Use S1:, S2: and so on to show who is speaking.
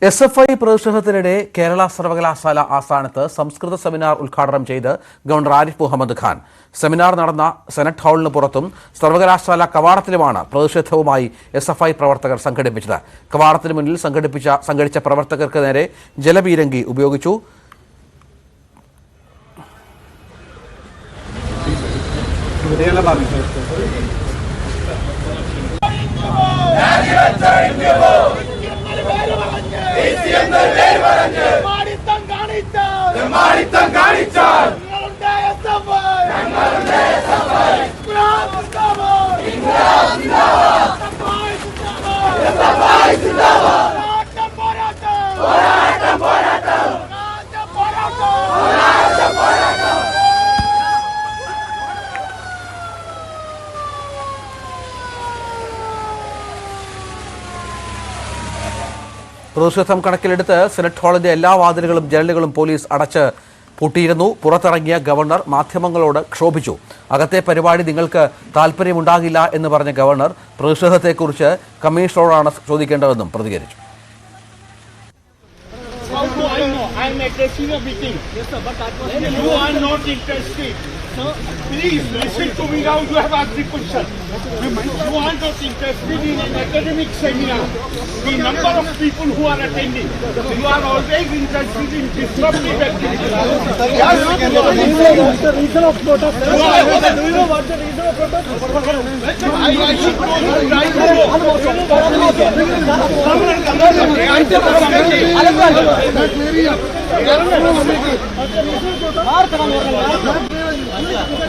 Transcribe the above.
S1: SFI പ്രതിഷേധത്തിനിടെ Kerala സർവകലാശാല ആസ്ഥാനത്ത് സംസ്കൃത സെമിനാർ ഉദ്ഘാടനം ചെയ്ത് ഗവർണർ ആരിഫ് മുഹമ്മദ് ഖാൻ. സെമിനാർ നടന്ന സെനറ്റ് ഹാളിന് പുറത്തും സർവകലാശാല കവാടത്തിലുമാണ് പ്രതിഷേധവുമായി SFI പ്രവർത്തകർ സംഘടിപ്പിച്ചത്. കവാടത്തിന് മുന്നിൽ സംഘടിച്ച പ്രവർത്തകർക്ക് നേരെ ജലപീരങ്കി ഉപയോഗിച്ചു. പ്രതിഷേധം കണക്കിലെടുത്ത് സെനറ്റ് ഹാളിന്റെ എല്ലാ വാതിലുകളും ജനലുകളും പോലീസ് അടച്ച് പൂട്ടിയിരുന്നു. പുറത്തിറങ്ങിയ ഗവർണർ മാധ്യമങ്ങളോട് ക്ഷോഭിച്ചു. അകത്തെ പരിപാടി നിങ്ങൾക്ക് താല്പര്യമുണ്ടാകില്ല എന്ന് പറഞ്ഞ ഗവർണർ പ്രതിഷേധത്തെക്കുറിച്ച് കമ്മീഷണറോടാണ് ചോദിക്കേണ്ടതെന്നും പ്രതികരിച്ചു.
S2: I'm addressing a meeting. Yes, sir, but that was you are not interested. Sir, please listen to me now. You have asked the question. You are not interested in an academic seminar. The number of people who are attending. You are always interested in disruptive activities. What's the reason of protest? Do you know what the reason of protest? I should know you right now.